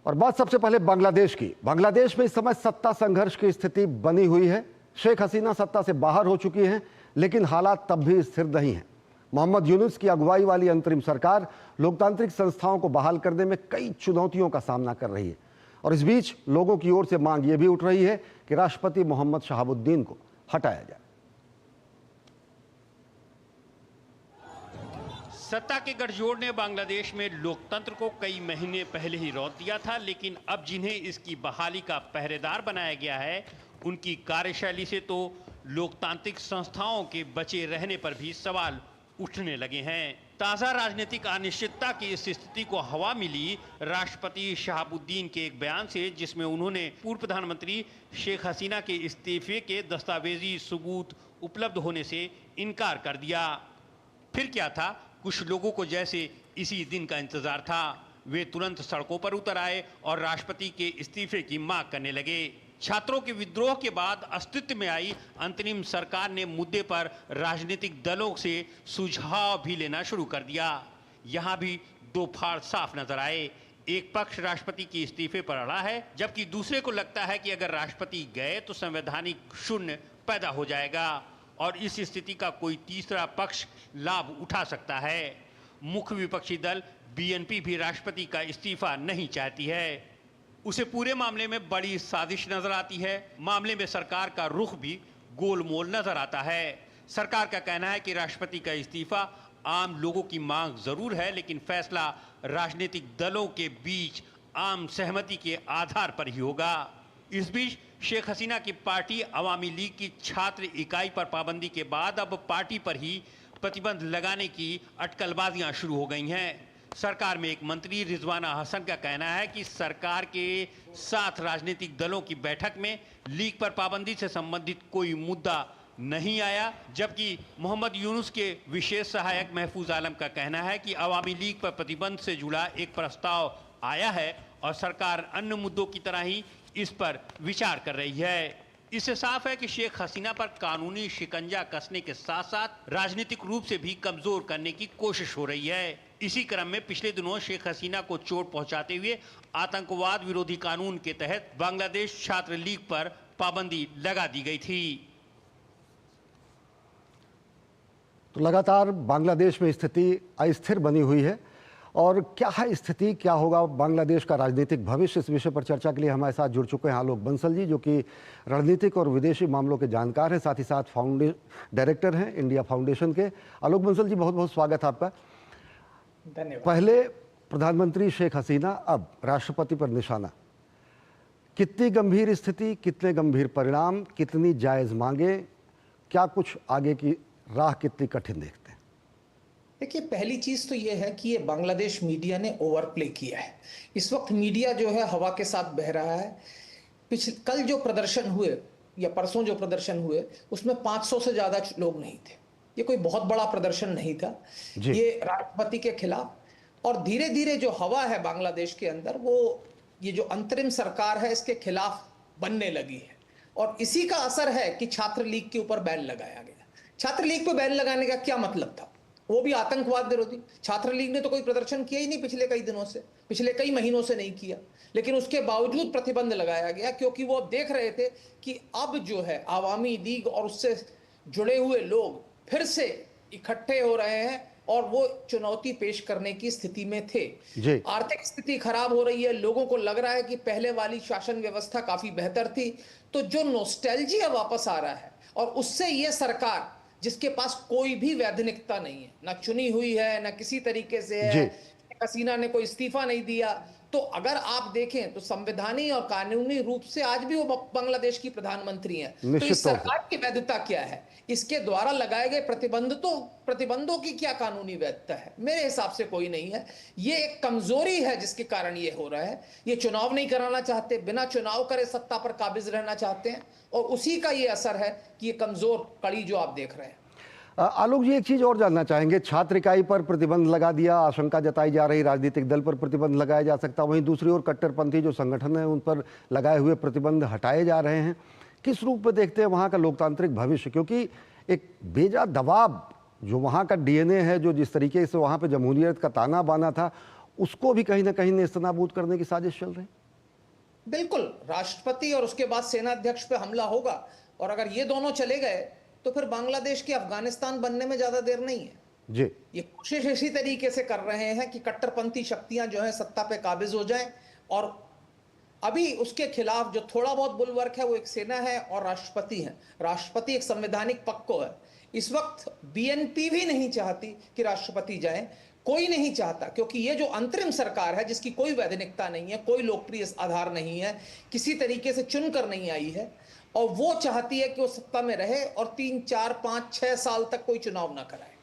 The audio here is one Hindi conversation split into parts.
और बात सबसे पहले बांग्लादेश की। बांग्लादेश में इस समय सत्ता संघर्ष की स्थिति बनी हुई है। शेख हसीना सत्ता से बाहर हो चुकी हैं, लेकिन हालात तब भी स्थिर नहीं हैं। मोहम्मद यूनुस की अगुवाई वाली अंतरिम सरकार लोकतांत्रिक संस्थाओं को बहाल करने में कई चुनौतियों का सामना कर रही है। और इस बीच लोगों की ओर से मांग यह भी उठ रही है कि राष्ट्रपति मोहम्मद शहाबुद्दीन को हटाया जाए। सत्ता के गठजोड़ ने बांग्लादेश में लोकतंत्र को कई महीने पहले ही रौंद दिया था, लेकिन अब जिन्हें इसकी बहाली का पहरेदार बनाया गया है, उनकी कार्यशैली से तो लोकतांत्रिक संस्थाओं के बचे रहने पर भी सवाल उठने लगे हैं। ताजा राजनीतिक अनिश्चितता की इस स्थिति को हवा मिली राष्ट्रपति शहाबुद्दीन के एक बयान से, जिसमें उन्होंने पूर्व प्रधानमंत्री शेख हसीना के इस्तीफे के दस्तावेजी सबूत उपलब्ध होने से इनकार कर दिया। फिर क्या था, कुछ लोगों को जैसे इसी दिन का इंतजार था। वे तुरंत सड़कों पर उतर आए और राष्ट्रपति के इस्तीफे की मांग करने लगे। छात्रों के विद्रोह के बाद अस्तित्व में आई अंतरिम सरकार ने मुद्दे पर राजनीतिक दलों से सुझाव भी लेना शुरू कर दिया। यहां भी दो फाड़ साफ नजर आए। एक पक्ष राष्ट्रपति के इस्तीफे पर अड़ा है, जबकि दूसरे को लगता है कि अगर राष्ट्रपति गए तो संवैधानिक शून्य पैदा हो जाएगा और इस स्थिति का कोई तीसरा पक्ष लाभ उठा सकता है। मुख्य विपक्षी दल बीएनपी भी राष्ट्रपति का इस्तीफा नहीं चाहती है। उसे पूरे मामले में बड़ी साजिश नजर आती है। मामले में सरकार का रुख भी गोलमोल नजर आता है। सरकार का कहना है कि राष्ट्रपति का इस्तीफा आम लोगों की मांग जरूर है, लेकिन फैसला राजनीतिक दलों के बीच आम सहमति के आधार पर ही होगा। इस बीच शेख हसीना की पार्टी अवामी लीग की छात्र इकाई पर पाबंदी के बाद अब पार्टी पर ही प्रतिबंध लगाने की अटकलबाजियां शुरू हो गई हैं। सरकार में एक मंत्री रिजवाना हसन का कहना है कि सरकार के साथ राजनीतिक दलों की बैठक में लीग पर पाबंदी से संबंधित कोई मुद्दा नहीं आया, जबकि मोहम्मद यूनुस के विशेष सहायक महफूज आलम का कहना है कि अवामी लीग पर प्रतिबंध से जुड़ा एक प्रस्ताव आया है और सरकार अन्य मुद्दों की तरह ही इस पर विचार कर रही है। इससे साफ है कि शेख हसीना पर कानूनी शिकंजा कसने के साथ साथ राजनीतिक रूप से भी कमजोर करने की कोशिश हो रही है। इसी क्रम में पिछले दिनों शेख हसीना को चोट पहुंचाते हुए आतंकवाद विरोधी कानून के तहत बांग्लादेश छात्र लीग पर पाबंदी लगा दी गई थी। तो लगातार बांग्लादेश में स्थिति अस्थिर बनी हुई है और क्या है स्थिति, क्या होगा बांग्लादेश का राजनीतिक भविष्य, इस विषय पर चर्चा के लिए हमारे साथ जुड़ चुके हैं आलोक बंसल जी, जो कि रणनीतिक और विदेशी मामलों के जानकार हैं, साथ ही साथ डायरेक्टर हैं इंडिया फाउंडेशन के। आलोक बंसल जी, बहुत बहुत स्वागत है आपका। धन्यवाद। पहले प्रधानमंत्री शेख हसीना, अब राष्ट्रपति पर निशाना। कितनी गंभीर स्थिति, कितने गंभीर परिणाम, कितनी जायज मांगे, क्या कुछ आगे की राह कितनी कठिन देखते हैं? देखिए, पहली चीज तो यह है कि ये बांग्लादेश मीडिया ने ओवर प्ले किया है। इस वक्त मीडिया जो है हवा के साथ बह रहा है। कल जो प्रदर्शन हुए या परसों जो प्रदर्शन हुए, उसमें 500 से ज्यादा लोग नहीं थे। ये कोई बहुत बड़ा प्रदर्शन नहीं था ये राष्ट्रपति के खिलाफ। और धीरे धीरे जो हवा है बांग्लादेश के अंदर, वो ये जो अंतरिम सरकार है इसके खिलाफ बनने लगी है। और इसी का असर है कि छात्र लीग के ऊपर बैन लगाया गया। छात्र लीग पे बैन लगाने का क्या मतलब था? वो भी आतंकवाद विरोधी। छात्र लीग ने तो कोई प्रदर्शन किया ही नहीं पिछले कई दिनों से, पिछले कई महीनों से नहीं किया, लेकिन उसके बावजूद प्रतिबंध लगाया गया, क्योंकि वो अब देख रहे थे कि अब जो है आवामी लीग और उससे जुड़े हुए लोग फिर से इकट्ठे हो रहे हैं और वो चुनौती पेश करने की स्थिति में थे। आर्थिक स्थिति खराब हो रही है, लोगों को लग रहा है कि पहले वाली शासन व्यवस्था काफी बेहतर थी। तो जो नॉस्टैल्जिया वापस आ रहा है, और उससे ये सरकार जिसके पास कोई भी वैधानिकता नहीं है, ना चुनी हुई है, ना किसी तरीके से है, हसीना ने कोई इस्तीफा नहीं दिया, तो अगर आप देखें तो संवैधानिक और कानूनी रूप से आज भी वो बांग्लादेश की प्रधानमंत्री हैं। तो इस सरकार की वैधता क्या है? इसके द्वारा लगाए गए प्रतिबंधों की क्या कानूनी वैधता है? मेरे हिसाब से कोई नहीं है। ये एक कमजोरी है जिसके कारण ये हो रहा है। ये चुनाव नहीं कराना चाहते, बिना चुनाव करे सत्ता पर काबिज रहना चाहते हैं, और उसी का ये असर है कि ये कमजोर कड़ी जो आप देख रहे हैं। आलोक जी, एक चीज और जानना चाहेंगे। छात्र इकाई पर प्रतिबंध लगा दिया, आशंका जताई जा रही राजनीतिक दल पर प्रतिबंध लगाया जा सकता, वहीं दूसरी ओर कट्टरपंथी जो संगठन है उन पर लगाए हुए प्रतिबंध हटाए जा रहे हैं। किस रूप में देखते हैं वहां का लोकतांत्रिक भविष्य? क्योंकि एक बेजा दबाव जो वहाँ का डीएनए है, जो जिस तरीके से वहाँ पे जमहूरियत का ताना बाना था, उसको भी कहीं ना कहीं नेस्तनाबूद करने की साजिश चल रही। बिल्कुल, राष्ट्रपति और उसके बाद सेना अध्यक्ष पे हमला होगा, और अगर ये दोनों चले गए तो फिर बांग्लादेश की अफगानिस्तान बनने में ज्यादा देर नहीं है। जी ये कोशिश इसी तरीके से कर रहे हैं कि कट्टरपंथी शक्तियां जो है सत्ता पे काबिज हो जाएं, और अभी उसके खिलाफ जो थोड़ा बहुत बुलवर्क है वो एक सेना है और राष्ट्रपति है। राष्ट्रपति एक संवैधानिक पक्ष है। इस वक्त बीएनपी भी नहीं चाहती कि राष्ट्रपति जाए, कोई नहीं चाहता, क्योंकि ये जो अंतरिम सरकार है जिसकी कोई वैधानिकता नहीं है, कोई लोकप्रिय आधार नहीं है, किसी तरीके से चुनकर नहीं आई है, और वो चाहती है कि वो सत्ता में रहे और 3, 4, 5, 6 साल तक कोई चुनाव ना कराए।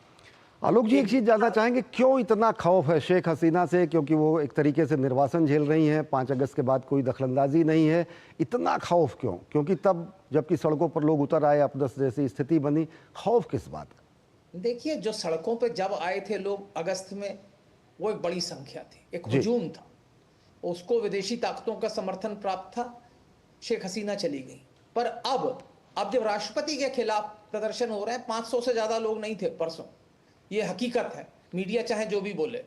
आलोक जी, एक चीज जानना चाहेंगे, क्यों इतना खौफ है शेख हसीना से? क्योंकि वो एक तरीके से निर्वासन झेल रही हैं, 5 अगस्त के बाद कोई दखलंदाजी नहीं है, इतना खौफ क्यों? क्योंकि तब जबकि सड़कों पर लोग उतर आए, अपदस जैसी स्थिति बनी, खौफ किस बात का? देखिए, जो सड़कों पे जब आए थे लोग अगस्त में, वो एक बड़ी संख्या थी, एक जी। हुजूम था, उसको विदेशी ताकतों का समर्थन प्राप्त था, शेख हसीना चली गई। पर अब जब राष्ट्रपति के खिलाफ प्रदर्शन हो रहे हैं, 500 से ज्यादा लोग नहीं थे परसों, ये हकीकत है, मीडिया चाहे जो भी बोले,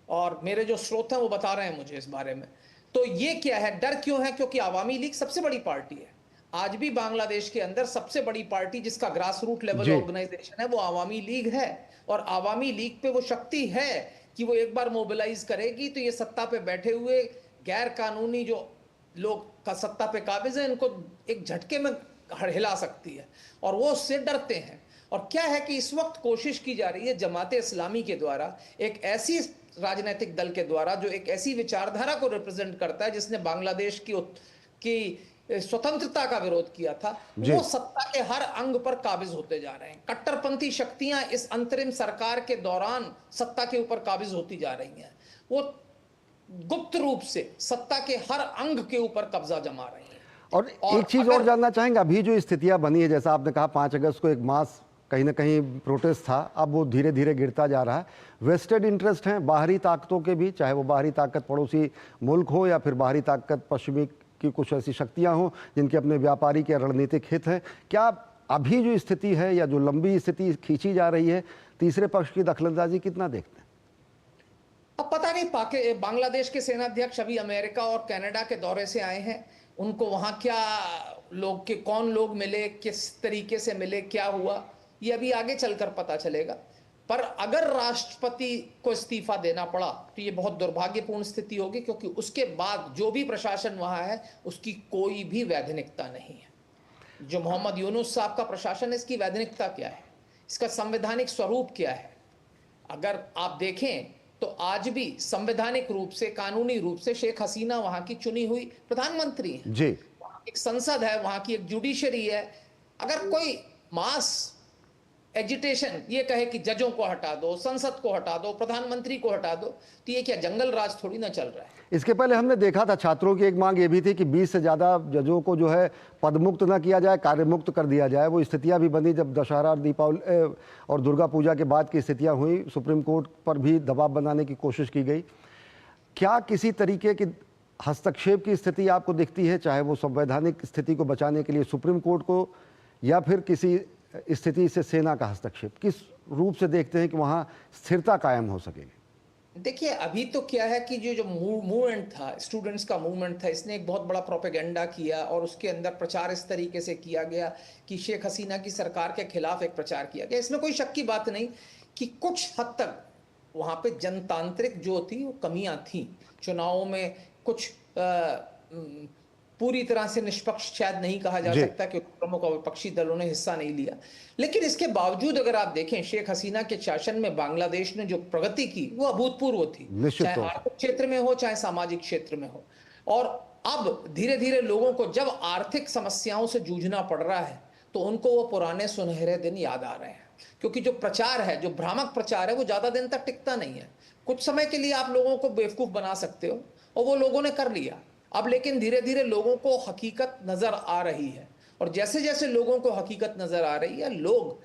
और मेरे जो स्रोत हैं वो बता रहे हैं मुझे इस बारे में। तो ये क्या है, डर क्यों है? क्योंकि आवामी लीग सबसे बड़ी पार्टी है, आज भी बांग्लादेश के अंदर सबसे बड़ी पार्टी जिसका ग्रास रूट लेवल जी। ऑर्गेनाइजेशन है वो आवामी लीग है, और आवामी लीग पे वो शक्ति है कि वो एक बार मोबिलाइज करेगी तो ये सत्ता पे बैठे हुए गैर कानूनी जो लोग का सत्ता पे काबिज है, इनको एक झटके में हिला सकती है, और वो उससे डरते हैं। और क्या है कि इस वक्त कोशिश की जा रही है जमाते इस्लामी के द्वारा, एक ऐसी राजनीतिक दल के द्वारा जो एक ऐसी विचारधारा को रिप्रेजेंट करता है जिसने बांग्लादेश की स्वतंत्रता का विरोध किया था, वो सत्ता के हर अंग पर काबिज होते जा रहे हैं। कट्टरपंथी शक्तियां इस अंतरिम सरकार के दौरान सत्ता के ऊपर काबिज होती जा रही हैं, वो गुप्त रूप से सत्ता के हर अंग के ऊपर कब्जा जमा रही हैं। और एक चीज और जानना चाहेंगे, अभी जो स्थितियां बनी है, जैसा आपने कहा 5 अगस्त को एक मास कहीं ना कहीं प्रोटेस्ट था, अब वो धीरे धीरे गिरता जा रहा है। वेस्टेड इंटरेस्ट हैं बाहरी ताकतों के भी, चाहे वो बाहरी ताकत पड़ोसी मुल्क हो या फिर बाहरी ताकत पश्चिमी की कुछ ऐसी शक्तियां हों जिनके अपने व्यापारिक या रणनीतिक हित हैं। क्या अभी जो स्थिति है या जो लंबी स्थिति खींची जा रही है, तीसरे पक्ष की दखलंदाजी कितना देखते हैं? अब पता नहीं, बांग्लादेश के सेनाध्यक्ष अभी अमेरिका और कनाडा के दौरे से आए हैं, उनको वहां क्या लोग के कौन लोग मिले, किस तरीके से मिले, क्या हुआ, ये अभी आगे चलकर पता चलेगा। पर अगर राष्ट्रपति को इस्तीफा देना पड़ा तो ये बहुत दुर्भाग्यपूर्ण स्थिति होगी, क्योंकि उसके बाद जो भी प्रशासन वहां है उसकी कोई भी वैधानिकता नहीं है। जो मोहम्मद यूनुस साहब का प्रशासन है, इसकी वैधानिकता क्या है, इसका संवैधानिक स्वरूप क्या है? अगर आप देखें तो आज भी संवैधानिक रूप से, कानूनी रूप से शेख हसीना वहां की चुनी हुई प्रधानमंत्री है जी। एक संसद है, वहां की एक जुडिशरी है। अगर कोई मास एजिटेशन ये कहे कि जजों को हटा दो, संसद को हटा दो, प्रधानमंत्री को हटा दो, तो ये क्या जंगल राज थोड़ी ना चल रहा है। इसके पहले हमने देखा था छात्रों की एक मांग ये भी थी कि 20 से ज़्यादा जजों को जो है पदमुक्त न किया जाए, कार्यमुक्त कर दिया जाए। वो स्थितियां भी बनी जब दशहरा, दीपावली और दुर्गा पूजा के बाद की स्थितियां हुई, सुप्रीम कोर्ट पर भी दबाव बनाने की कोशिश की गई। क्या किसी तरीके की हस्तक्षेप की स्थिति आपको दिखती है, चाहे वो संवैधानिक स्थिति को बचाने के लिए सुप्रीम कोर्ट को, या फिर किसी स्थिति से सेना का हस्तक्षेप? किस रूप से देखते हैं कि वहां स्थिरता कायम हो सकेगी? देखिए, अभी तो क्या है कि जो मूवमेंट था, स्टूडेंट्स का मूवमेंट था, इसने एक बहुत बड़ा प्रोपेगेंडा किया, और उसके अंदर प्रचार इस तरीके से किया गया कि शेख हसीना की सरकार के खिलाफ एक प्रचार किया गया। इसमें कोई शक की बात नहीं कि कुछ हद तक वहां पे जनतांत्रिक जो थी वो कमियां थी। चुनावों में कुछ पूरी तरह से निष्पक्ष शायद नहीं कहा जा सकता, क्योंकि प्रमुख और विपक्षी दलों ने हिस्सा नहीं लिया। लेकिन इसके बावजूद अगर आप देखें, शेख हसीना के शासन में बांग्लादेश ने जो प्रगति की वो अभूतपूर्व थी, चाहे आर्थिक क्षेत्र में हो, चाहे सामाजिक क्षेत्र में हो। और अब धीरे धीरे लोगों को जब आर्थिक समस्याओं से जूझना पड़ रहा है तो उनको वो पुराने सुनहरे दिन याद आ रहे हैं, क्योंकि जो प्रचार है, जो भ्रामक प्रचार है, वो ज्यादा दिन तक टिकता नहीं है। कुछ समय के लिए आप लोगों को बेवकूफ बना सकते हो, और वो लोगों ने कर लिया। अब लेकिन धीरे धीरे लोगों को हकीकत नजर आ रही है, और जैसे जैसे लोगों को हकीकत नजर आ रही है, लोग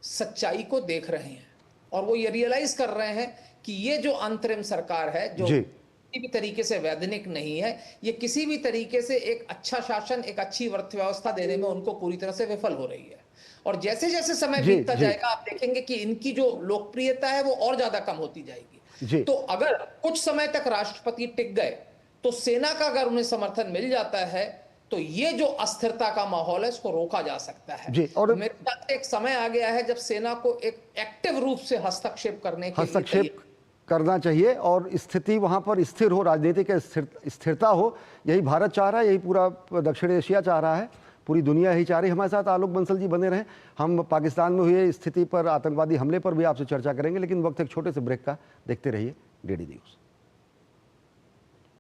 सच्चाई को देख रहे हैं, और वो ये रियलाइज कर रहे हैं कि ये जो अंतरिम सरकार है, जो किसी भी तरीके से वैधानिक नहीं है, ये किसी भी तरीके से एक अच्छा शासन, एक अच्छी अर्थव्यवस्था देने में उनको पूरी तरह से विफल हो रही है। और जैसे जैसे समय बीतता जाएगा, आप देखेंगे कि इनकी जो लोकप्रियता है वो और ज्यादा कम होती जाएगी। जी। तो अगर कुछ समय तक राष्ट्रपति टिक गए तो सेना का अगर उन्हें समर्थन मिल जाता है तो ये जो अस्थिरता का माहौल है इसको रोका जा सकता है। जी, और मेरे ख्याल से एक समय आ गया है जब सेना को एक एक्टिव रूप से हस्तक्षेप करने के लिए हस्तक्षेप करना चाहिए और स्थिति वहां पर स्थिर हो, राजनीतिक स्थिरता हो। यही भारत चाह रहा है, यही पूरा दक्षिण एशिया चाह रहा है, पूरी दुनिया यही चाह रही है। हमारे साथ आलोक बंसल जी बने रहे। हम पाकिस्तान में हुए स्थिति पर, आतंकवादी हमले पर भी आपसे चर्चा करेंगे, लेकिन वक्त एक छोटे से ब्रेक का। देखते रहिए डीडी न्यूज़।